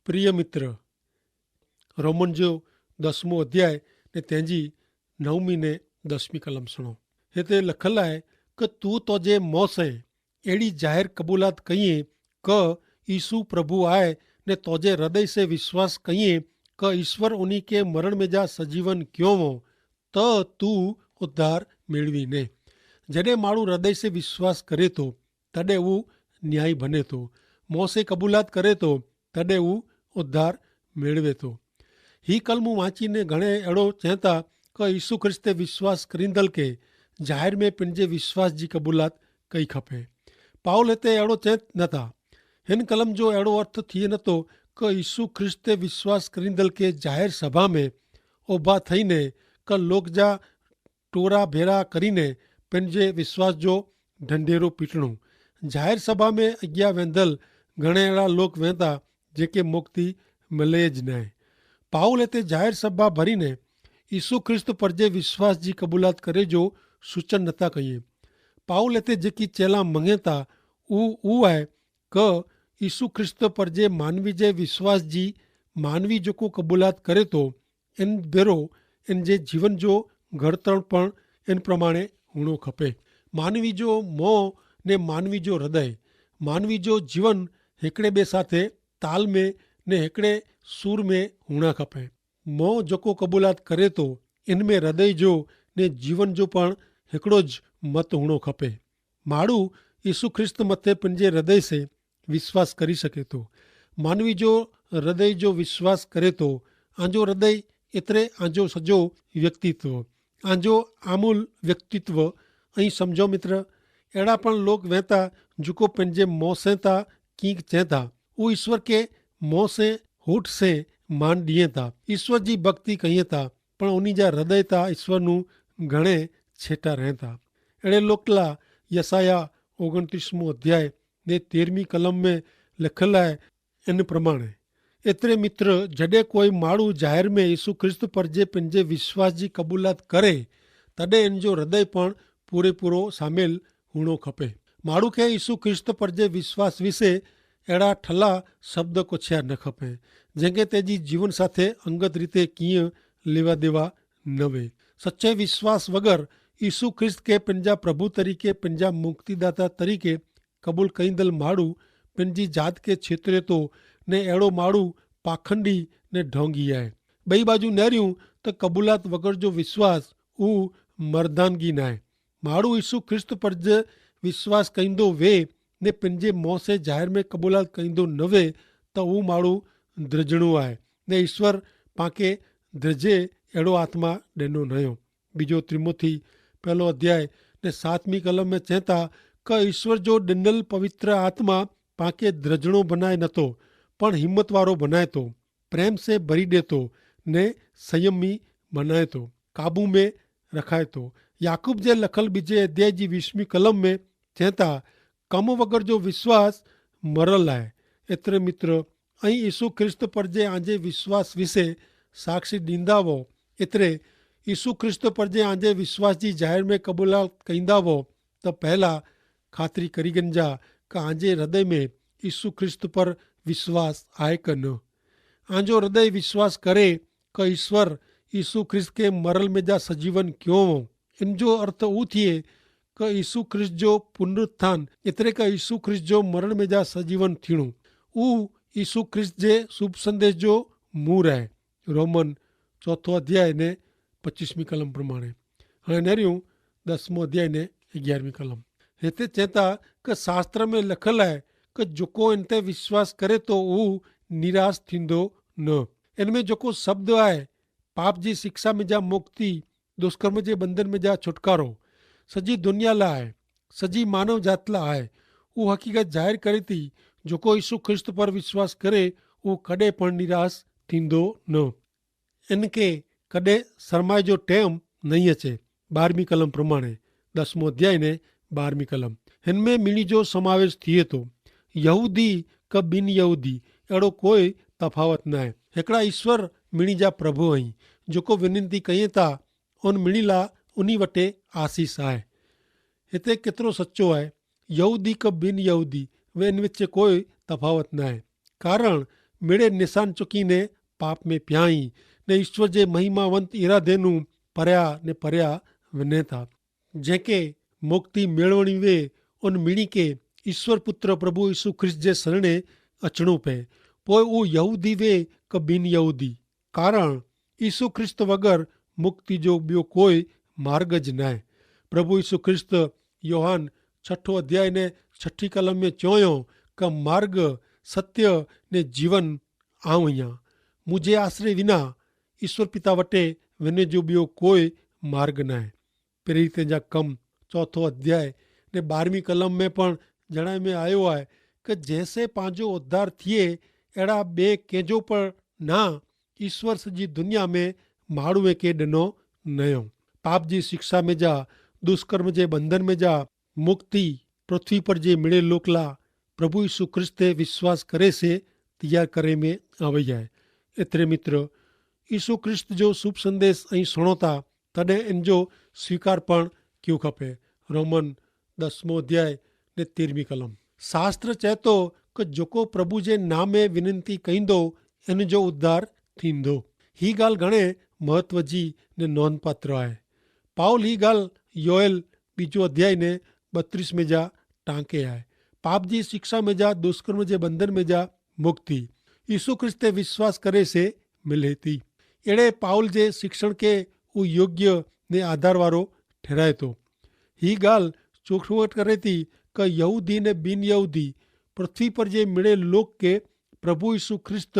प्रिय मित्र, रोमन जो 10मो अध्याय ने तंहिंजी 9वीं ने 10वीं कलम सुनो। हिते लखल आहे कि तू तोजे मुंहं से अहिड़ी जाहिर कबूलात कईं क यीशु प्रभु आहे ने तोजे हृदय से विश्वास कईं क ईश्वर उन्हीं के मरण में जा सजीवन क्यों हो त तू उद्धार मेळवी ने। जॾहिं माण्हू हृदय से विश्वास करे थो तॾहिं हू न्याय बने थो, मुंहं से कबूलात करे थो तॾहिं हू उद्धार मेळवे थो। ही कलमूं वांचीने घणे अहिड़ो चवनि था कि यीशु ख्रिस्त ते विश्वास करींदड़ खे ज़ाहिर में पंहिंजे विश्वास जी कबूलात कई खपे। पाउल हिते अहिड़ो चवनि नथा। हिन कलम जो अहिड़ो अर्थ थिए नथो कि यीशु ख्रिस्त ते विश्वास करींदड़ खे ज़ाहिर सभा में उभा थईने कि लोक जा टोरा भेरा करीने पंहिंजे विश्वास जो ढंढेरो पीटणो। ज़ाहिर सभा में अॻियां वेंदल घणे अहिड़ा लोग वेंदा जेके मुक्ति मिले ज न। पाउल हिते ज़ाहिर सभा भरीने यीशु ख्रिस्त पर जे विश्वास जी कबूलात करे जो सूचन नथा कयूं। पाउल हिते जेकी चेला मंगे था उहो आहे कि यीशु ख्रिस्त पर जे मानवी जे विश्वास जी मानवी जेको कबूलात करे थो इन भेरो इन जे जीवन जो घड़तण पण इन प्रमाणे हुअणो खपे। मानवी जो मोह ने मानवी जो हृदय, मानवी जो जीवन हिकिड़े ॿिए साथे ताल में ने हिकिड़े सूर में हुअणा खपे। मोह जेको कबूलात करे थो इन में हृदय जो ने जीवन जो पण हिकिड़ो ज मत हुअणो खपे। माण्हू यीशु ख्रिस्त मथे पंहिंजे हृदय से विश्वास करी सघे थो। मानवी जो हृदय जो विश्वास करे थो, आंजो हृदय एतिरे आंजो सॼो व्यक्तित्व, आंजो आमूल व्यक्तित्व। ऐं सम्झो मित्र, अहिड़ा पण लोग वेंदा जेको पंहिंजे मुंहं से था कीक चवनि था, उहो ईश्वर के मुंहं से होठ से मान ॾिए था, ईश्वर जी भक्ति कईं था, पण उन्हीं जा हृदय था ईश्वर नूं घणे छेटा रहनि था। अहिड़े लोक लाइ यसाया 29मो अध्याय ने 13वीं कलम में लिखल आहे इन प्रमाणे। एतिरे मित्र, जॾहिं कोई माण्हू ज़ाहिर में यीशु ख्रिस्त पर जे पंहिंजे विश्वास जी कबूलात करे तॾहिं इन जो हृदय पण पूरो शामिल हुअणो खपे। माण्हू खे यीशु ख्रिस्त पर जे विश्वास विषे अहिड़ा ठला शब्द कुछिया न खपे जंहिंखे तेजी जीवन साथे अंगत रीते कीअं लेवा देवा न वे। सच्चे विश्वास वगैर यीशु ख्रिस्त के पंहिंजा प्रभु तरीके, पंहिंजा मुक्तिदाता तरीके क़बूल कईंदल माण्हू पंहिंजी जात खे छेतरे थो ने अहिड़ो माण्हू पाखंडी ने ढोंगी आहे। ॿई बाजू नहरियूं त कबूलात वगैर जो विश्वास उहो मर्दानगी न आहे। माण्हू यीशु ख्रिस्त पर जे विश्वास कईंदो वे ने पंहिंजे मुंहं से ज़ाहिर में कबूलात कईंदो न वे त उहो माण्हू द्रजणो आहे ने ईश्वर पांखे द्रजे अहिड़ो आत्मा ॾिनो न हुयो। बीजो तिमोथी 1 अध्याय ने 7वीं कलम में चवनि था कि ईश्वर जो ॾिनल पवित्र आत्मा पांखे द्रजणो बनाए नथो पण हिम्मत वारो बनाए थो, प्रेम से भरी ॾे थो ने संयमी बनाए थो, काबू में रखाए थो। याकूब जे लखल ॿिजे अध्याय जी 20वीं कलम में चवनि था कम वगैर जो विश्वास मरल आहे। एतिरे मित्र, ऐं यीशु ख्रिस्त पर जे आंजे विश्वास विषे साक्षी ॾींदा हो, एतिरे यीशु ख्रिस्त पर जे आंजे विश्वास जी ज़ाहिर में कबूलात कईंदा हो त पहला ख़ातिरी करी गंजा कि आंजे हृदय में यीशु ख्रिस्त पर विश्वास आहे कि न। आंजो हृदय विश्वास करे कि ईश्वर यीशु ख्रिस्त के मरल में जा सजीवन क्यों हो। इन जो अर्थ ऊ थिए कि यीशु ख्रिस्त जो पुनरुत्थान एतिरे कि यीशु ख्रिस्त जो मरण में जा सजीवन थियणो ऊ यीशु ख्रिस्त जे शुभ संदेश जो मूर आहे। रोमन 4 अध्याय ने 25वीं कलम प्रमाणे। हाणे नरियूं 10मो अध्याय ने 11वीं कलम। हिते चवनि था कि शास्त्र में लिखल आहे कि जेको इन ते विश्वास करे थो उहो निराश थींदो न। इन में जेको शब्द आहे पाप जी शिक्षा में जा मुक्ति, दुष्कर्म जे बंधन में जा छुटकारो सॼी दुनिया लाइ आहे, सॼी मानव जात लाइ आहे। उहो हक़ीक़त ज़ाहिर करे थी जेको यीशु ख्रिस्त पर विश्वास करे उहो कॾहिं पण निराश थींदो न। इनखे कॾहिं सरमाए जो टाइम नहीं अचे। 12वीं कलम प्रमाणे 10मो अध्याय ने 12वीं कलम। हिन में मिणी जो समावेश थिए थो, यहूदी क बिन यहूदी अहिड़ो कोई तफ़ावत न आहे। हिकिड़ा ईश्वर मिणी जा प्रभु आहिनि जेको विनंती कयूं था उन मिणी लाइ उन वटि आसीस आहे। हिते केतिरो सचो आहे, यहूदी क बिन यहूदी वे इन विच कोई तफ़ावत न आहे। कारण मेड़े निशान चुकीने पाप में पियाई ने ईश्वर जे महिमावंत इरादेनु परया ने परया वञे था। जंहिंखे मुक्ति मेळवणी वे उन मीणी के ईश्वर पुत्र प्रभु यीशु ख्रिस्त जे शरणे अचणो पए। पोइ उहो यहूदी वे क बिन यहूदी, कारण यीशु ख्रिस्त वगर मुक्ति जो ॿियो कोई मार्ग ज न आहे। प्रभु यीशु ख्रिस्त योहान 6 अध्याय ने 6 कलम में चयो क मार्ग सत्य ने जीवन आऊं आहियां। मुझे आश्रय विना ईश्वर पिता वटे वञण जो ॿियो कोई मार्ग न आहे। प्रेरित जा कम 4 अध्याय ने 12 कलम में पण जणाए में आयो आहे कि जैसे पंहिंजो उद्धार थिए अहिड़ा ॿिए कंहिंजो पर ना ईश्वर सॼी दुनिया में माण्हूअ खे ॾिनो नयो। पाप जी शिक्षा में जा, दुष्कर्म जे बंधन में जा मुक्ति पृथ्वी पर जे मिड़े लोकला प्रभु यीशु ख्रिस्त ते विश्वास करे से तैयार करे में आवई आहे। एतिरे मित्र यीशु ख्रिस्त जो शुभ संदेश ऐं सुणो था तॾहिं इन जो स्वीकार पण कयो खपे। रोमन 10 अध्याय ने 13 कलम। शास्त्र चए थो कि जेको प्रभु जे नाम में विनंती कईंदो इन जो उद्धार थींदो। ही ॻाल्हि घणे महत्व जी ने नोंधपात्र आहे। पाउल ही ॻाल्हि योएल 2 अध्याय ने 32 में जा टांके आहे। पाप जी शिक्षा में जा, दुष्कर्म जे बंधन में जा मुक्ति यीशु ख्रिस्त ते विश्वास करे से मिले थी। अहिड़े पाउल जे शिक्षण खे उहो योग्य ने आधार वारो ठहिराए थो। ही ॻाल्हि चोखवट करे थी कि यहूदी ने बिन यहूदी पृथ्वी पर जे मिड़े लोक के प्रभु यीशु ख्रिस्त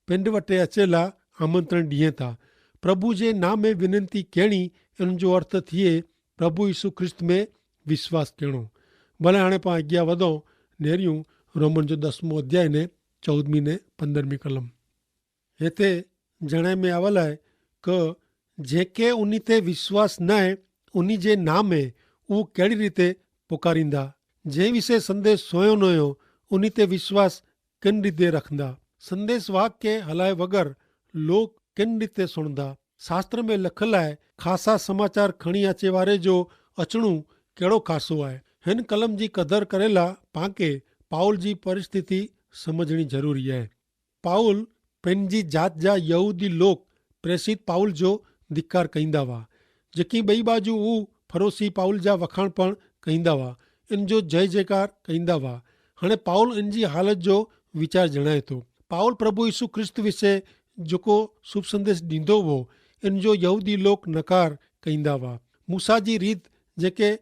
पिंड वटे अचेला आमंत्रण ॾिए था। प्रभु जे नाम में विनंती कहिड़ी इन जो अर्थ थिए प्रभु यीशु ख्रिस्त में विश्वास करणो। भले हाणे पाण अॻियां वधूं नेरियूं रोमन जो 10 अध्याय ने 14 ने 15 कलम। हिते जणे में आवल आहे कि जेके उन ते विश्वास न आहे उन जे नाम में उहो कहिड़ी रीते पुकारींदा। जंहिं विषय संदेश सोयो न हुयो उन ते विश्वास किन रीते रखंदा। संदेश वाक के हलाए वगर लोग किन रीते सुणंदा। शास्त्र में लिखल आहे ख़ासा समाचार खणी अचे वारे जो अचणू कहिड़ो ख़ासो आहे। हिन कलम जी कदर करेला पांखे पाउल जी परिस्थिति समझणी ज़रूरी आहे। पाउल पंहिंजी जात जा यहूदी लोग प्रेसित पाउल जो धिकार कईंदा हुआ, जेकी ॿई बाजू हू फरोसी पाउल जा वखाण पण कईंदा हुआ, इन जो जय जयकार कईंदा हुआ। हाणे पाउल इन जी हालत जो वीचार जणाए थो। पाउल प्रभु यीशु ख्रिस्त विषय जेको शुभ संदेश ॾींदो हो इन जो यहूदी लोग नकार कईंदा हुआ। मूसा जी रीत जेके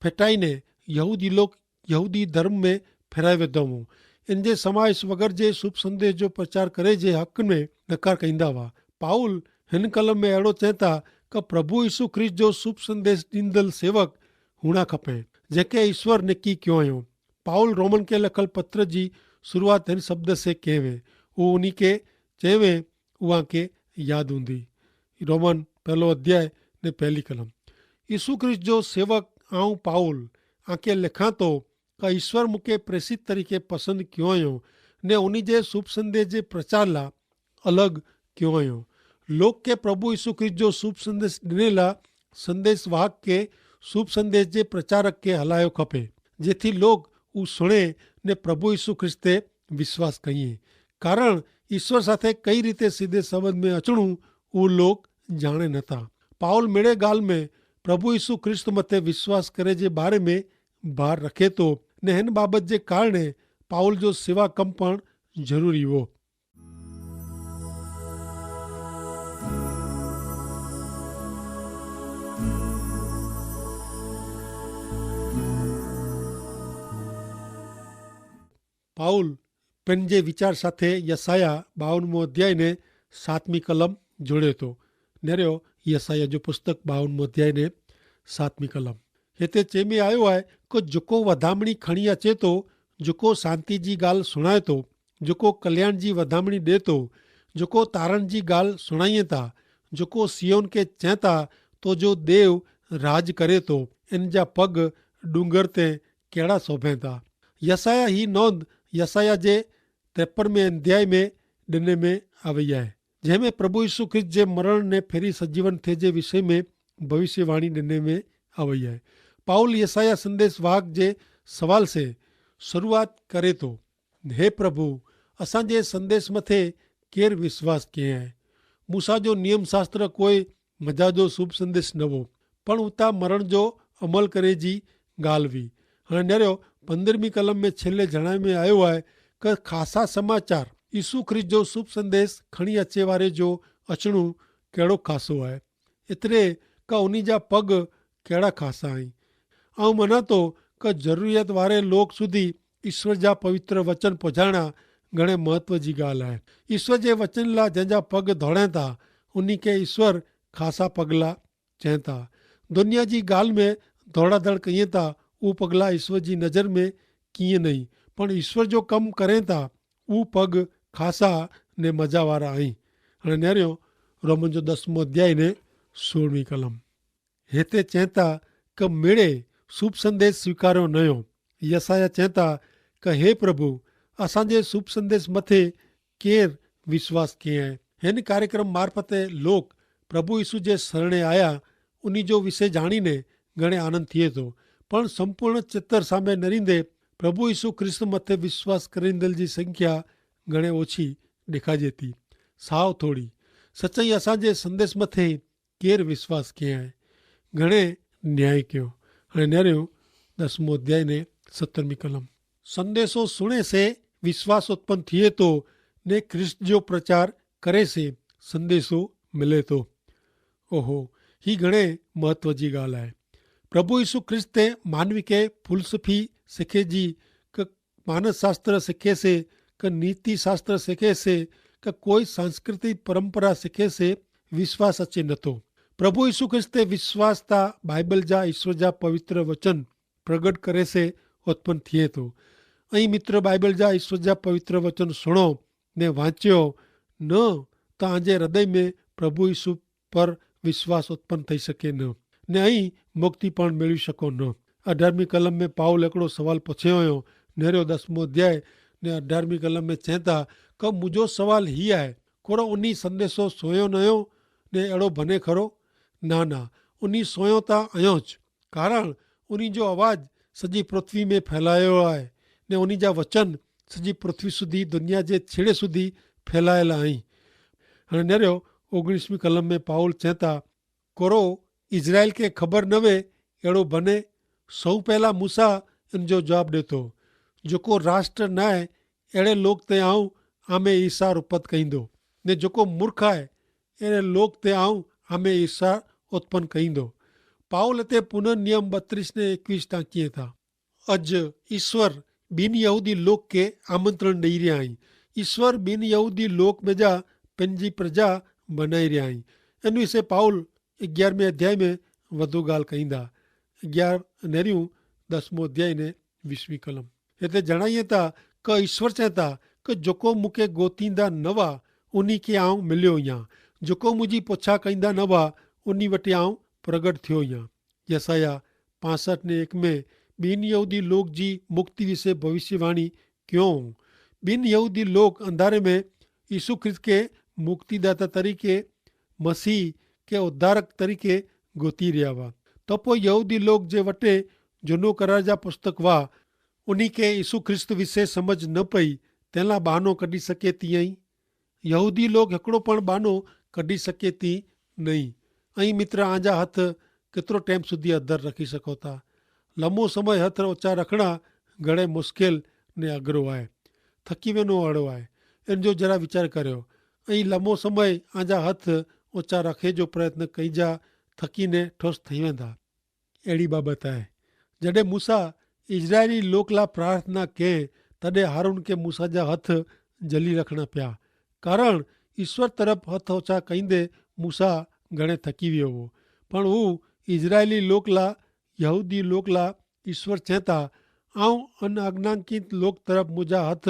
फिटाईने यहूदी लोग यहूदी धर्म में फेराए वेंदा हुआ। इन जे समावेश वग़ैरह जे शुभ संदेश जो प्रचार करे जे हक़ में नकार कईंदा हुआ। पाउल हिन कलम में अहिड़ो चए था कि प्रभु यीशु ख्रिस्त जो शुभ संदेश ॾींदड़ सेवक हुअणा खपे जेके ईश्वर निकी कयो हुयो। पाउल रोमन के लिखल पत्र जी शुरूआत हिन शब्द से कये वे, उहो उन्ही के चवे उहा के यादि हूंदी। रोमन 1 अध्याय ने 1 कलम। यीशु ख्रिस्त जो सेवक आऊं पाउल आके लिखां तो कि ईश्वर मूंखे प्रेसित तरीक़े पसंदि कयो हुयो ने उन्ही जे शुभ संदेश जे प्रचार लाइ अलॻि कयो हुयो। लोक के प्रभु यीशु ख्रिस्त जो शुभ संदेश ॾिने लाइ संदेश वाहक के शुभ संदेश जे प्रचारक के हलायो खपे, जेथी लोग उ सुणे ने प्रभु यीशु ख्रिस्त ते विश्वास कईं। कारण ईश्वर साथे कई रीते सीधे संबंध में अचणू उ लोग जाणे नथा। पाउल मेड़े ॻाल्हि में प्रभु यीशु ख्रिस्त मथे विश्वास करे जे बारे में भार रखे थो ने हिन बाबत जे कारणे पाउल जो सेवा कम पण ज़रूरी हो। पाउल पंहिंजे वीचार साथे यसाया 52 अध्याय ने 7 कलम जोड़े थो। नेरियो यसाया जो पुस्तक 52 अध्याय ने 7 कलम। हिते चए में आयो आहे कि जेको वधामणी खणी अचे थो, जेको शांति जी ॻाल्हि सुणाए थो, जेको कल्याण जी वधामणी ॾिए थो, जेको तारण जी ॻाल्हि सुणाईए था, जेको सियोन खे चए था तो जो देव राज करे थो, इन जा पग डूंगर ते कहिड़ा सोभे था। यसाया ही नोंद यसाया जे 53 अध्याय में ॾिने में आई आहे, जंहिंमें प्रभु यीशु ख्रिस्त जे मरण ने फेरी सजीवन थिए जे विषय में भविष्यवाणी ॾिने में आई आहे। पाउल यसाया संदेश वाहक जे सवाल से शुरुआत करे थो, हे प्रभु असांजे संदेश मथे केरु विश्वास कयईं आहे। मूसा जो नियम शास्त्र कोई मज़ा जो शुभ संदेश न हो, पण उतां मरण जो अमल करे जी ॻाल्हि हुई। हाणे न्यारो 15वीं कलम में छेल्ले जणाए में आयो आहे कि ख़ासा समाचार यीशू ख्रिस्त जो शुभ संदेश खणी अचे वारे जो अचणु कहिड़ो ख़ासो आहे। एतिरे का उन जा पग कहिड़ा ख़ासा आहिनि। ऐं मञा थो कि ज़रूरियत वारे लोक सुधी ईश्वर जा पवित्र वचन पहुचाइणा घणे महत्व जी ॻाल्हि आहे। ईश्वर जे वचन लाइ जंहिंजा पग दौड़नि था उन खे ईश्वर ख़ासा पगला चवनि था। दुनिया जी ॻाल्हि में दौड़ा दड़ कयूं था उहे पगला ईश्वर जी नज़र में कीअं नहीं, पण ईश्वर जो कमु करें था उहे पग ख़ासा ने मज़ा वारा आहिनि। हाणे न्यारियो रोमन जो 10 अध्याय ने 16वीं कलम हिते चवनि था कि मिड़े शुभ संदेश स्वीकारियो न हुयो। यसाया चवनि था कि हे प्रभु असांजे शुभ संदेश मथे केरु विश्वास कयईं आहे। हिन कार्यक्रम मार्फते लोक प्रभु यीशु जे शरणे आया उन जो विषय ॼाणीने घणे आनंद थिए थो, पण संपूर्ण चित्र सामे न रहींदे प्रभु यीशु ख्रिस्त मथे विश्वास करींदड़ जी संख्या घणे ओછી ॾेखारिजे थी, साव थोड़ी। सच्चाई असांजे संदेश मथे केरु विश्वास कयईं आहे, घणे न्याय कयो। हाणे न्यारियो 10 अध्याय ने 17वीं कलम संदेशो सुणे से विश्वास उत्पन्न थिए तो ने ख्रिस्त जो प्रचार करे से संदेशो मिले तो। ओहो, ही घणे महत्व जी ॻाल्हि आहे। प्रभु यीशु ख्रिस्त ते मानवी खे फुलसफी सिखे जी, कि मानस शास्त्र सिखे से, कि नीति शास्त्र सिखे से, कि कोई सांस्कृतिक परंपरा सिखे से विश्वास अचे नथो। प्रभु यीशु ख्रिस्त ते विश्वास था बाइबल जा ईश्वर जा पवित्र वचन प्रगट करे से उत्पन्न थिए थो। ऐं मित्र बाइबल जा ईश्वर जा पवित्र वचन सुणो ने वांचियो न तव्हांजे हृदय में प्रभु यीशु पर विश्वास उत्पन्न थी सके न ऐं मुक्ति पण मिली सको न। 18वीं कलम में पाउल हिकिड़ो सवाल पुछियो हुयो। नेरियो 10 अध्याय ने 18वीं कलम में चवनि था कि मुंहिंजो सवाल हीअ आहे, कोड़ो उन संदेशो सोयो न हुयो ने अहिड़ो बने खरो? ना, उन सोयो था आहियोच, कारण उन जो आवाज़ सॼी पृथ्वी में फैलायो आहे ने उन जा वचन सॼी पृथ्वी सुधी दुनिया जे छेड़े सुधी फैलायल आहिनि। हाणे नेरियो 19वीं कलम में पाउल चवनि था, कोरो इज़राइल खे ख़बर न वे अहिड़ो बने। सौ पहिला मूसा इन जो जवाबु ॾिए थो, जेको राष्ट्र न आहे अहिड़े लोक ते आऊं आमे ईसा उपत कईंदो ने जेको मूर्ख आहे अहिड़े लोक ते आऊं आमे ईसा उत्पन्न कईंदो। पाउल हिते पुनः नियम 32 ने 21 तां कीअं था, अॼु ईश्वर ॿिनि यहूदी लोक खे आमंत्रण ॾेई रहिया आहिनि। ईश्वर ॿिनि यहूदी लोक में जा पंहिंजी प्रजा बनाई रहिया आहिनि। इन विषय पाउल 11वें अध्याय में वधू ॻाल्हि कईंदा। 11 नेरियूं 10 अध्याय ने 20वीं कलम हिते जणाइए था कि ईश्वर चवनि था कि जेको मूंखे ॻोतींदा न हुआ उन खे आऊं मिलियो आहियां, जेको मुंहिंजी पुछा कंदा न हुआ उन वटि आऊं प्रगट थियो आहियां। यसाया 65 ने 1 में ॿिनि यहूदी लोक जी मुक्ति विषय भविष्यवाणी क्यों? ॿिनि यहूदी लोक अंधारे में यीशु ख्रिस्त के मुक्तिदाता तरीके मसीह के उद्धारक तरीके ॻोती रहिया हुआ। त पोइ यहूदी लोक जे वटे जुनो करार जा पुस्तक हुआ, उन खे यीशु ख्रिस्त विषय समझ न पई, तंहिं लाइ बहानो कढी सघे थी। ऐं यहूदी लोक हिकिड़ो पण बहानो कढी सघे थी नहीं। ऐं मित्र आंजा हथ केतिरो टाइम सुधी अधर रखी सघो था। लंबो समय हथ ऊचा रखणा घणे मुश्किल ने अघरो आहे, थकी वञो अहिड़ो आहे। इन जो जरा वीचार करियो ऐं लंबो समय आंजा हथ ऊचा रखे जो प्रयत्न कईजा, थकी ने ठोस थी वेंदा। अहिड़ी बाबत आहे। जॾहिं मूसा इज़राइली लोक लाइ प्रार्थना कयईं तॾहिं हारून खे मूसा जा हथ जली रखणा पिया, कारण ईश्वर तरफ़ हथ ऊचा कईंदे मूसा घणे थकी वियो हो। पण हू इज़राइली लोक लाइ यहूदी लोक लाइ ईश्वर चवनि था, आऊं अनाज्ञाकृत लोक तरफ़ मुंहिंजा हथ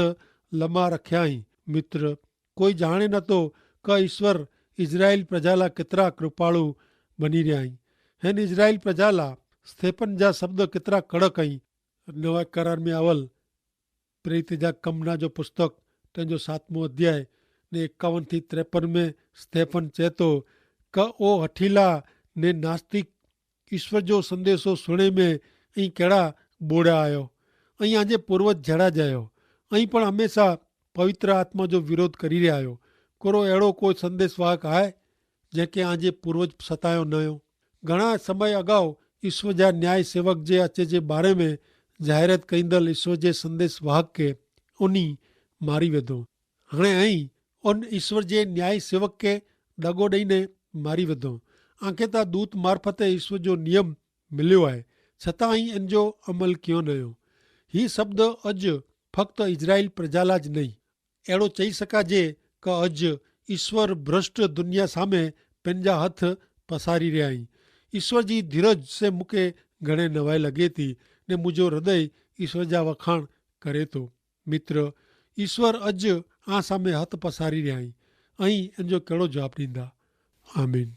लंबा रखिया आहिनि। मित्र, कोई ॼाणे नथो कि ईश्वर इज़राइल प्रजा लाइ केतिरा कृपालु बनी रहिया आहिनि। हिन इज़राइल प्रजा लाइ स्तेफन जा शब्द केतिरा कड़क आहिनि। नवा करार में अवल प्रेरित जा कमना जो पुस्तक तंहिंजो 7 अध्याय ने 51 थी 53 में स्तेफन चए थो कि ओ हठीला ने नास्तिक, ईश्वर जो संदेशो सुणे में ऐं कहिड़ा बोड़ा आहियो ऐं आंजे पूर्वज जहिड़ा जायो ऐं पण हमेशा पवित्र आत्मा जो विरोध करी रहिया आहियो। कोरो अहिड़ो कोई संदेशवाहक आहे जंहिंखे आजे पूर्वज सतायो न हुयो। घणा समय अगाउ ईश्वर जा न्याय सेवक जे अचे जे बारे में जाहिरात कईंदड़ ईश्वर जे संदेशवाहक खे उनी मारी विधो। हाणे ऐं उन ईश्वर जे न्याय सेवक खे दगो ॾेई मारी विधो। आंखे त दूत मार्फत ईश्वर जो नियम मिलियो आहे, छतां ई इन जो अमल कयो न हुयो। हीउ शब्द अॼु फक्त इज़राइल प्रजा लाइ ज नहीं, अहिड़ो चई सघिजे कि अॼु ईश्वर भ्रष्ट दुनिया सामे पंहिंजा हथ पसारी रहिया आहिनि। ईश्वर जी धीरज से मूंखे घणे नवाई लॻे थी ने मुंहिंजो हृदय ईश्वर जा वखाण करे थो। मित्र, ईश्वर अॼु आ सामे हथ पसारी रहिया आहिनि ऐं इन जो कहिड़ो जवाबु ॾींदा। आमीन।